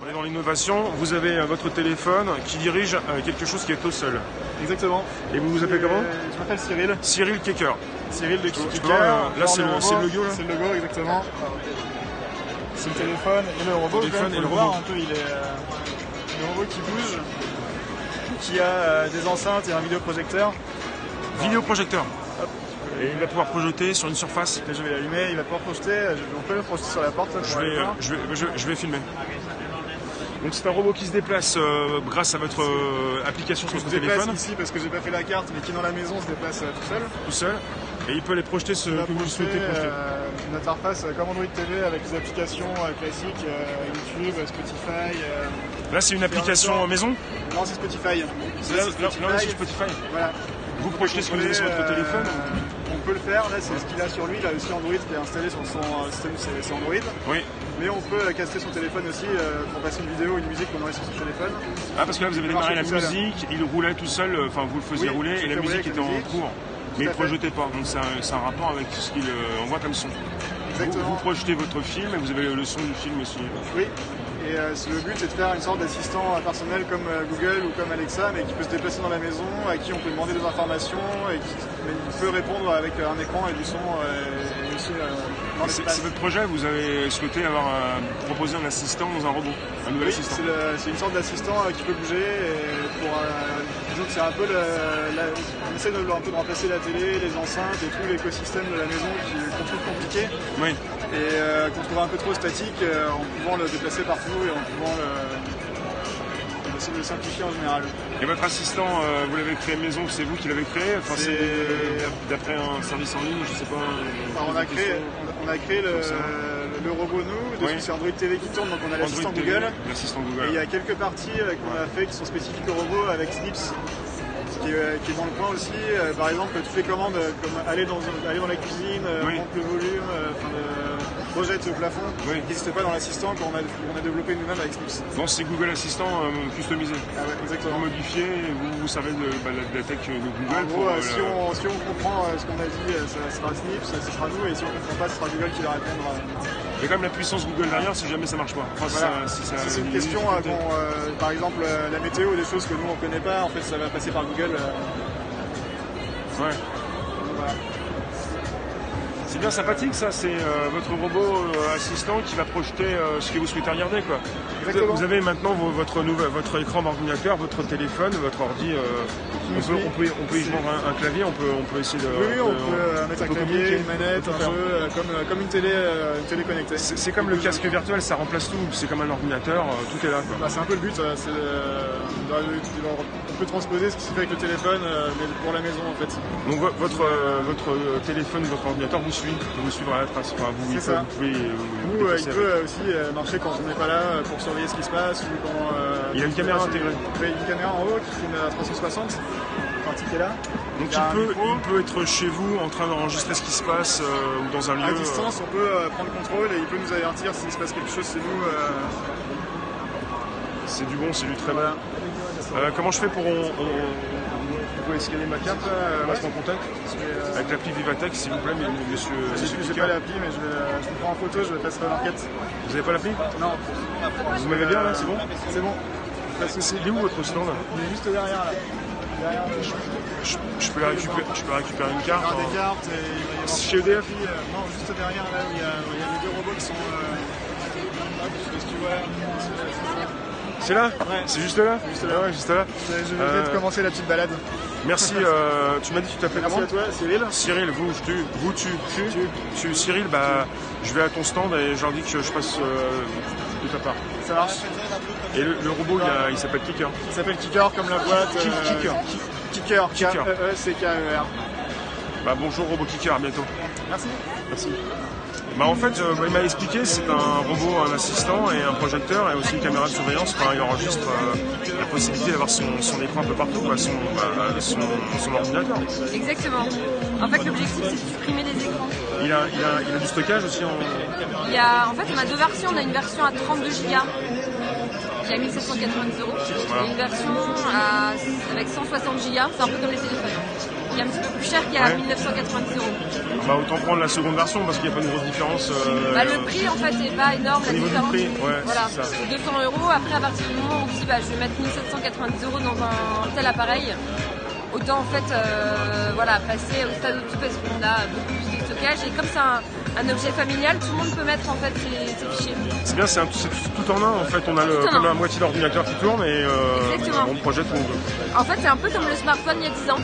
On est dans l'innovation, vous avez votre téléphone qui dirige quelque chose qui est au sol. Exactement. Et vous vous appelez comment? Je m'appelle Cyril. Cyril Kecker. Cyril de Kecker. Là c'est le logo là. C'est le logo exactement. C'est le téléphone et le robot. Un peu, il est le robot qui bouge, qui a des enceintes et un vidéoprojecteur. Vidéoprojecteur. Et il va pouvoir projeter sur une surface. Là, je vais l'allumer, il va pouvoir projeter. On peut le projeter sur la porte. Je vais filmer. Donc c'est un robot qui se déplace grâce à votre application sur votre téléphone. Se déplace ici parce que j'ai pas fait la carte, mais qui dans la maison se déplace tout seul. Tout seul. Et il peut les projeter ce que vous souhaitez projeter. Une interface comme Android TV avec des applications classiques, YouTube, Spotify. Là c'est une application maison? Non, c'est Spotify. Là c'est Spotify. Voilà. Vous projetez ce que vous avez sur votre téléphone? On peut le faire, là c'est ce qu'il a sur lui, il a aussi Android qui est installé sur son système, c'est Android. Oui. Mais on peut caster son téléphone aussi pour passer une vidéo ou une musique qu'on aurait sur son téléphone. Ah parce que là vous avez démarré la musique, il roulait tout seul, enfin vous le faisiez rouler et la musique était en cours. Mais il ne projetait pas, donc c'est un rapport avec ce qu'il envoie comme son. Vous projetez votre film et vous avez le son du film aussi. Oui. Et le but c'est de faire une sorte d'assistant personnel comme Google ou comme Alexa, mais qui peut se déplacer dans la maison, à qui on peut demander des informations et qui peut répondre avec un écran et du son et aussi dans l'espace. C'est votre projet, vous avez souhaité proposer un assistant dans un robot, un nouvel assistant? C'est une sorte d'assistant qui peut bouger et disons que c'est un peu on essaie un peu de remplacer la télé, les enceintes et tout l'écosystème de la maison qu'on trouve compliqué. Oui. Et qu'on trouve un peu trop statique en pouvant le déplacer partout et en pouvant essayer de le simplifier en général. Et votre assistant, vous l'avez créé maison, c'est vous qui l'avez créé? Enfin, c'est d'après un service en ligne, je sais pas. Enfin, on a créé le robot nous, c'est Android TV qui tourne, donc on a l'assistant Google. L'assistant Google. Et il y a quelques parties qu'on a fait qui sont spécifiques au robot avec Snips. Qui est dans le coin aussi, par exemple toutes les commandes comme aller dans la cuisine, monter le volume, projette le plafond, qui n'existait pas dans l'assistant qu'on a développé nous-mêmes avec Snips. Bon, c'est Google Assistant customisé. Ah ouais, exactement. Vous modifiez, vous servez de la tech de Google. En gros, si on comprend ce qu'on a dit, ça sera Snips, ce sera nous, et si on ne comprend pas, ce sera Google qui va répondre. Il y a quand même la puissance Google derrière si jamais ça marche pas. Enfin, voilà. Si c'est une question, par exemple la météo ou des choses que nous on connaît pas, en fait ça va passer par Google. Ouais. Voilà. C'est bien sympathique ça, c'est votre robot assistant qui va projeter ce que vous souhaitez regarder quoi. Exactement. Vous avez maintenant votre écran d'ordinateur, votre téléphone, votre ordi. On peut y joindre un clavier, on peut essayer de. Oui, on peut mettre un clavier, une manette, un jeu, comme une télé connectée. C'est comme le casque virtuel, ça remplace tout. C'est comme un ordinateur, tout est là. Bah, c'est un peu le but. On peut transposer ce qui se fait avec le téléphone, mais pour la maison en fait. Donc votre téléphone, votre ordinateur vous suivra à la trace. Enfin, c'est ça. Il peut aussi marcher quand on n'est pas là pour surveiller ce qui se passe. Ou quand, il a une caméra intégrée. Il y a une caméra en haut qui fait une 360 quand il est là. Donc il peut être chez vous en train d'enregistrer ce qui se passe ou dans un lieu. À distance, on peut prendre contrôle et il peut nous avertir s'il se passe quelque chose chez nous. C'est du bon, c'est du très bon. Comment je fais pour... Vous pouvez scanner ma carte, mettre en contact avec l'appli Vivatech, s'il vous plaît, monsieur. Je n'ai pas l'appli, mais je vous prends en photo, je vais passer la marquette. Vous n'avez pas l'appli? Non. Vous m'avez bien là, c'est bon? C'est bon. Il est où votre stand? Il est juste derrière là. Je peux récupérer une carte. Il y aura des cartes et il va y avoir... Chez EDF? Non, juste derrière là où il y a les deux robots qui sont... C'est là? Ouais. C'est juste là? Juste là. Je vais peut-être commencer la petite balade. Merci, tu m'as dit que tu t'appelles comment? Merci à toi, Cyril. Cyril, tu Cyril, bah, je vais à ton stand et je leur dis que je passe de ta part. Ça marche. Et le robot, il s'appelle Kicker. Il s'appelle Kicker comme la boîte. Kicker. K-E-E-C-K-E-R. Bah, bonjour robot Kicker, à bientôt. Merci. Bah en fait, il m'a expliqué, c'est un robot, un assistant et un projecteur et aussi une caméra de surveillance. Enfin, il enregistre la possibilité d'avoir son écran un peu partout, son ordinateur. Exactement. En fait, l'objectif, c'est de supprimer les écrans. Il a du stockage aussi en fait, on a deux versions. On a une version à 32 Go qui a 1790 €. Voilà. Et une version avec 160 Go. C'est un peu comme les téléphones. qui est un petit peu plus cher, qui est à 1990 €. Bah, autant prendre la seconde version parce qu'il n'y a pas de grosse différence. Le prix en fait n'est pas énorme, la différence. Prix, ouais, voilà, c'est 200 €. Après, à partir du moment où on dit je vais mettre 1790 € dans un tel appareil, autant en fait passer au stade au-dessus parce qu'on a beaucoup plus de stockage. Et comme c'est un objet familial, tout le monde peut mettre en fait ses fichiers. C'est bien, c'est tout en un en fait. On a comme la moitié de l'ordinateur qui tourne et on projette où on veut. En fait, c'est un peu comme le smartphone il y a 10 ans.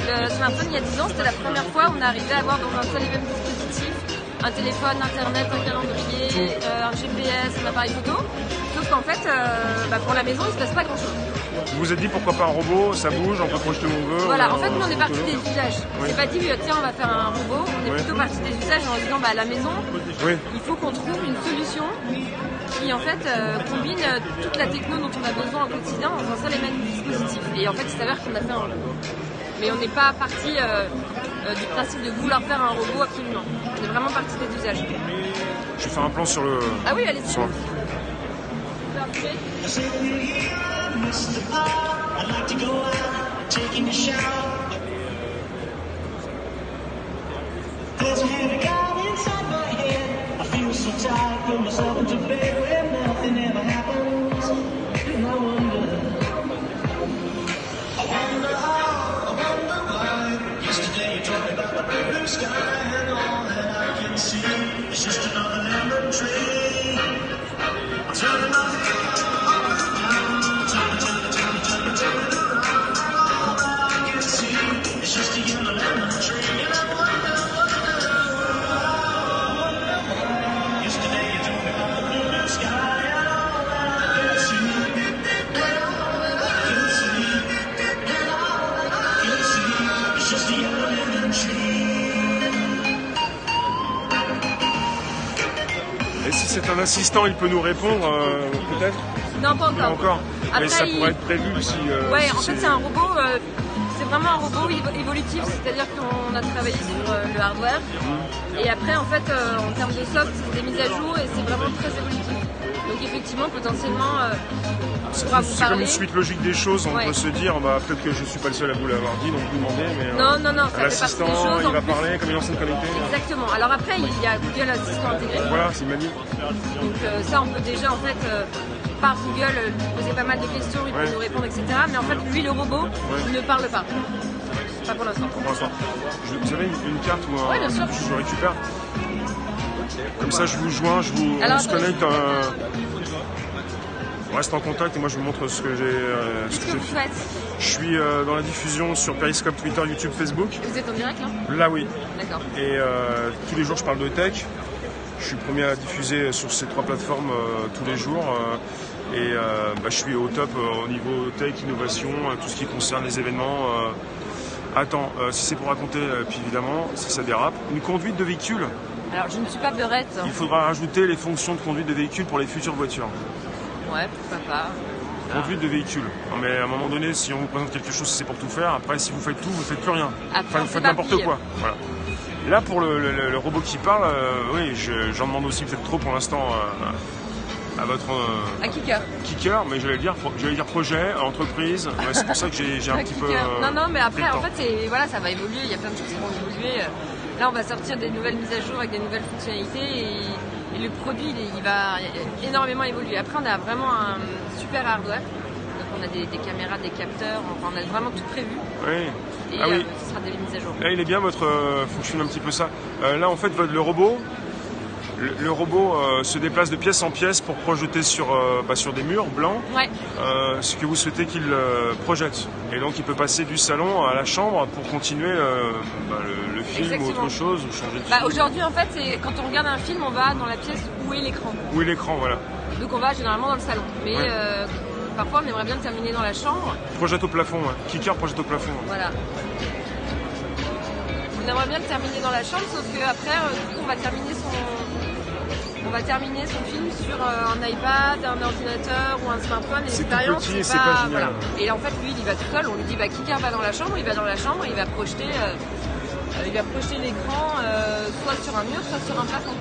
Le smartphone il y a 10 ans, c'était la première fois où on arrivait à avoir dans un seul et même dispositif un téléphone, internet, un calendrier, un GPS, un appareil photo. Sauf qu'en fait, pour la maison, il ne se passe pas grand-chose. Vous vous êtes dit pourquoi pas un robot, ça bouge, on peut projeter où on veut. Voilà, en fait, nous on est parti des usages. On s'est pas dit, tiens, on va faire un robot. On est plutôt parti des usages en se disant, à la maison, il faut qu'on trouve une solution qui en fait combine toute la techno dont on a besoin au quotidien dans un seul et même dispositif. Et en fait, il s'avère qu'on a fait un robot. Mais on n'est pas parti du principe de vouloir faire un robot absolument. On est vraiment parti des usages. Je vais faire un plan sur le... Ah oui, allez-y. I'd like to go out, taking a shower. There's a heavy cloud inside my head. I feel so tired, put myself into bed where nothing ever happens. And I wonder why. Yesterday you told me about the blue sky and all that I can see is just another lemon tree. I'm turning my head. Et si c'est un assistant, il peut nous répondre peut-être? Non, pas encore. Pas encore. Après, mais ça pourrait être prévu si... en fait c'est un robot, c'est vraiment un robot évolutif, c'est-à-dire qu'on a travaillé sur le hardware. Et après en fait en termes de soft, c'est des mises à jour et c'est vraiment très évolutif. Donc effectivement, potentiellement, on pourra vous c'est parler. comme une suite logique des choses, on peut se dire, peut-être que je ne suis pas le seul à vous l'avoir dit, donc vous demandez, mais non, ça fait partie des choses. Il va parler comme une ancienne connectée. Exactement. Alors après, il y a Google Assistant intégré. Voilà, c'est magnifique. Donc ça, on peut déjà en fait par Google lui poser pas mal de questions, il peut nous répondre, etc. Mais en fait, lui, le robot, il ne parle pas. Pas pour l'instant. Vous avez une carte ou un... Oui, bien sûr. Je récupère. Comme ça, je vous joins, on se connecte. On reste en contact et moi je vous montre ce que j'ai. Qu'est-ce que vous faites? Je suis dans la diffusion sur Periscope, Twitter, YouTube, Facebook. Vous êtes en direct là? Là, oui. D'accord. Et tous les jours, je parle de tech. Je suis le premier à diffuser sur ces 3 plateformes tous les jours. Je suis au top au niveau tech, innovation, tout ce qui concerne les événements. Si c'est pour raconter, puis évidemment, si ça dérape, une conduite de véhicule. Alors, je ne suis pas beurette. Il faudra rajouter les fonctions de conduite de véhicule pour les futures voitures. Ouais, pourquoi pas. Conduite de véhicule. Non, mais à un moment donné, si on vous présente quelque chose, c'est pour tout faire. Après, si vous faites tout, vous faites plus rien. Après, vous faites n'importe quoi. Voilà. Là, pour le robot qui parle, oui, j'en demande aussi peut-être trop pour l'instant à votre... à Kicker. Kicker, mais j'allais dire projet, entreprise. Ouais, c'est pour ça que j'ai un petit peu... non, mais après, en fait, ça va évoluer. Il y a plein de choses qui vont évoluer. Là, on va sortir des nouvelles mises à jour avec des nouvelles fonctionnalités et le produit, il va énormément évoluer. Après, on a vraiment un super hardware. Donc, on a des caméras, des capteurs. Enfin, on a vraiment tout prévu. Oui. Et ce sera des mises à jour. Là, il est bien, votre fonctionne un petit peu ça. Là, en fait, le robot... Le robot se déplace de pièce en pièce pour projeter sur des murs blancs ce que vous souhaitez qu'il projette. Et donc il peut passer du salon à la chambre pour continuer le film. Exactement. Ou autre chose, ou changer de film. Aujourd'hui en fait, quand on regarde un film, on va dans la pièce où est l'écran. Où est l'écran, voilà. Donc on va généralement dans le salon. Mais parfois on aimerait bien le terminer dans la chambre. Projette au plafond, Kicker projette au plafond. Voilà. On aimerait bien le terminer dans la chambre, sauf qu'après, on va terminer son film sur un iPad, un ordinateur ou un smartphone. C'est tout petit et c'est pas génial. Voilà. Et là, en fait, lui, il y va tout seul. On lui dit, Kicker va dans la chambre, il va dans la chambre, il va projeter l'écran soit sur un mur, soit sur un plafond.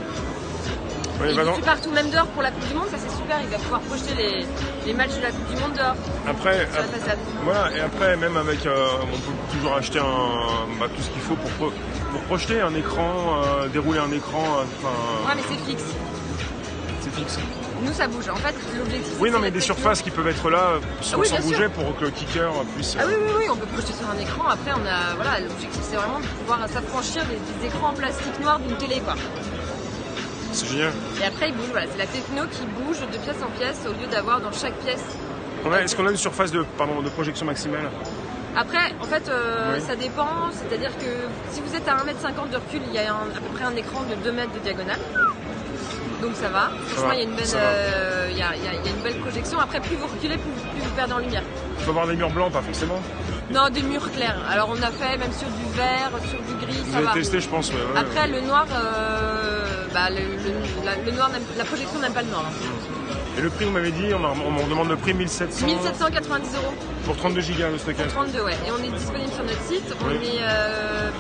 Oui, il diffuse partout, même dehors pour la Coupe du Monde, ça c'est super, il va pouvoir projeter les matchs de la Coupe du Monde dehors. Après, sur la façade. Voilà, et après, même avec, on peut toujours acheter tout ce qu'il faut pour projeter un écran, dérouler un écran. Ouais, mais c'est fixe. C'est fixe. Nous, ça bouge. En fait, l'objectif. Oui, non, mais des surfaces qui peuvent être là sans bouger sûr. pour que le kicker puisse. Ah oui, on peut projeter sur un écran. Après, voilà, l'objectif, c'est vraiment de pouvoir s'affranchir des écrans en plastique noir d'une télé, quoi. C'est génial. Et après, il bouge. Voilà, c'est la techno qui bouge de pièce en pièce au lieu d'avoir dans chaque pièce. Est-ce qu'on a une surface de projection maximale? Après, en fait, ça dépend. C'est-à-dire que si vous êtes à 1m50 de recul, il y a à peu près un écran de 2 mètres de diagonale. Donc ça va. Franchement, il y a une belle projection. Après, plus vous reculez, plus vous perdez en lumière. Il faut avoir des murs blancs, pas forcément. Non, des murs clairs. Alors on a fait même sur du vert, sur du gris, Vous ça avez va. testé, je pense. Après, le noir, le noir, la projection n'aime pas le noir. Et le prix, vous m'avez dit, on me demande le prix 1700. 1790 € Pour 32 gigas de stockage. 32, ouais. Et on est disponible sur notre site. On est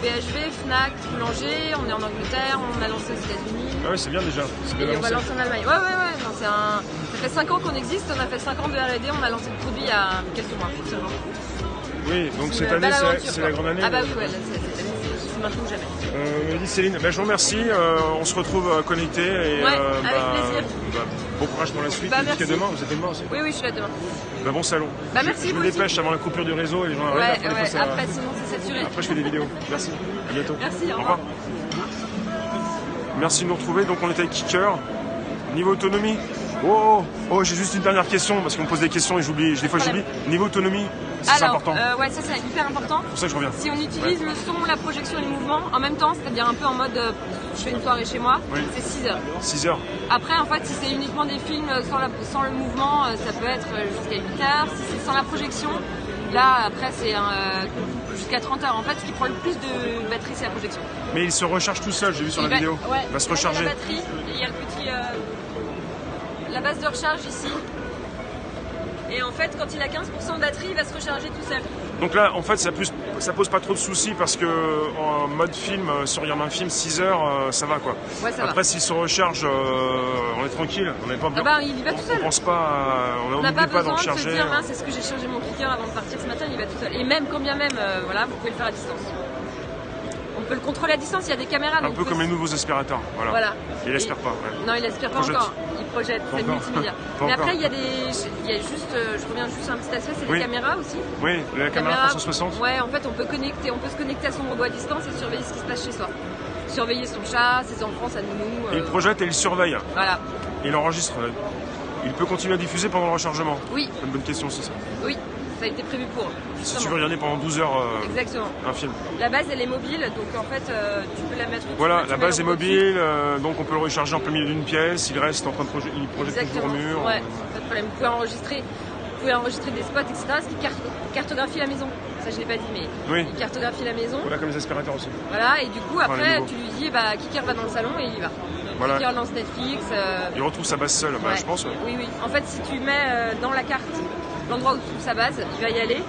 BHV, Fnac, Boulanger, on est en Angleterre, on a lancé aux États-Unis. Ah ouais, c'est bien déjà. Et on va lancer en Allemagne. Ouais. Non, ça fait 5 ans qu'on existe, on a fait 5 ans de R&D, on a lancé le produit il y a quelques mois seulement. Oui, donc cette année, c'est la grande année. Ah bah oui, ouais, cette année, c'est maintenant ou jamais. Me dit Céline, je vous remercie, on se retrouve connectés. Et, avec plaisir. Bon courage pour la suite. Merci. Demain, vous êtes demain aussi. Oui, je suis là demain. Bon salon. Merci. Je me dépêche avant la coupure du réseau et les gens arrivent. Après, sinon c'est saturé. Après, je fais des vidéos. Merci. À bientôt. Merci, au revoir. Merci de nous retrouver. Donc, on était avec Kicker. Niveau autonomie. J'ai juste une dernière question parce qu'on me pose des questions et j'oublie. Des fois, j'oublie. Niveau autonomie, c'est important. Ouais, ça c'est hyper important. C'est pour ça que je reviens. Si on utilise le son, la projection et le mouvement en même temps, c'est-à-dire un peu en mode je fais une soirée chez moi, c'est 6 heures. 6 heures. Après, en fait, si c'est uniquement des films sans le mouvement, ça peut être jusqu'à 8 heures. Si c'est sans la projection, là, après, c'est jusqu'à 30 heures. En fait, ce qui prend le plus de batterie, c'est la projection. Mais il se recharge tout seul, j'ai vu sur la vidéo. Ouais, il va se recharger. Il y a la batterie, il y a le petit. La base de recharge ici. Et en fait, quand il a 15% de batterie, il va se recharger tout seul. Donc là, en fait, ça pose pas trop de soucis parce que en mode film, sur un film 6 heures, ça va quoi. Ouais, ça Après, s'il se recharge, on est tranquille. On n'est pas besoin. Il y va tout seul. On pense pas, on n'a pas besoin d'en de se recharger. dire, mince, est-ce que j'ai chargé mon kicker avant de partir ce matin, il va tout seul. Et même, quand bien même, vous pouvez le faire à distance. On peut le contrôler à distance, il y a des caméras. Un peu comme les nouveaux aspirateurs. Voilà. Il aspire pas. Ouais. Non, il aspire pas encore. Il projette, c'est multimédia. Mais après, il y a juste, je reviens juste sur un petit aspect, c'est les caméras aussi. Oui, la caméra 360. Ouais, en fait, on peut se connecter à son robot à distance et surveiller ce qui se passe chez soi. Surveiller son chat, ses enfants, sa nounou. Il projette et il surveille. Voilà. Il enregistre. Il peut continuer à diffuser pendant le rechargement. Oui. C'est une bonne question, c'est ça. Oui. Ça a été prévu pour. Si tu veux regarder pendant 12 heures un film. La base, elle est mobile, donc en fait, tu peux la mettre. Voilà, la base est mobile, donc on peut le recharger en plein milieu d'une pièce. Il reste en train de il projette toujours au mur. Ouais, pas de problème. Vous pouvez enregistrer des spots, etc. Ce qui cartographie la maison. Ça, je l'ai pas dit, mais il cartographie la maison. Voilà, comme les aspirateurs aussi. Voilà, et du coup, après, tu lui dis, Kicker va dans le salon et il y va. Voilà. Kicker lance Netflix. Il retrouve sa base seule, je pense. Ouais. Oui. En fait, si tu mets dans la carte l'endroit où trouve sa base, il va y aller.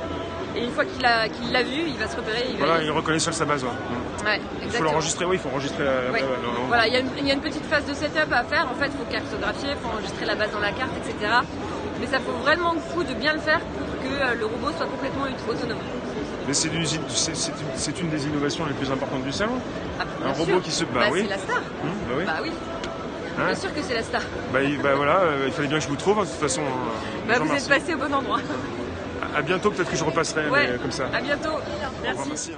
Et une fois qu'il l'a vu, il va se repérer. Il reconnaît seul sa base. Ouais, exactement. Il faut l'enregistrer, il faut enregistrer Voilà, il y a une petite phase de setup à faire. En fait, il faut cartographier, il faut enregistrer la base dans la carte, etc. Mais ça vaut vraiment le coup de bien le faire pour que le robot soit complètement autonome. Mais c'est une des innovations les plus importantes du salon. Un robot qui se... c'est la star. Oui. Hein? Bien sûr que c'est la star. Voilà, il fallait bien que je vous trouve, de toute façon. Vous êtes passé au bon endroit. À bientôt, peut-être que je repasserai comme ça. À bientôt. Merci. Merci.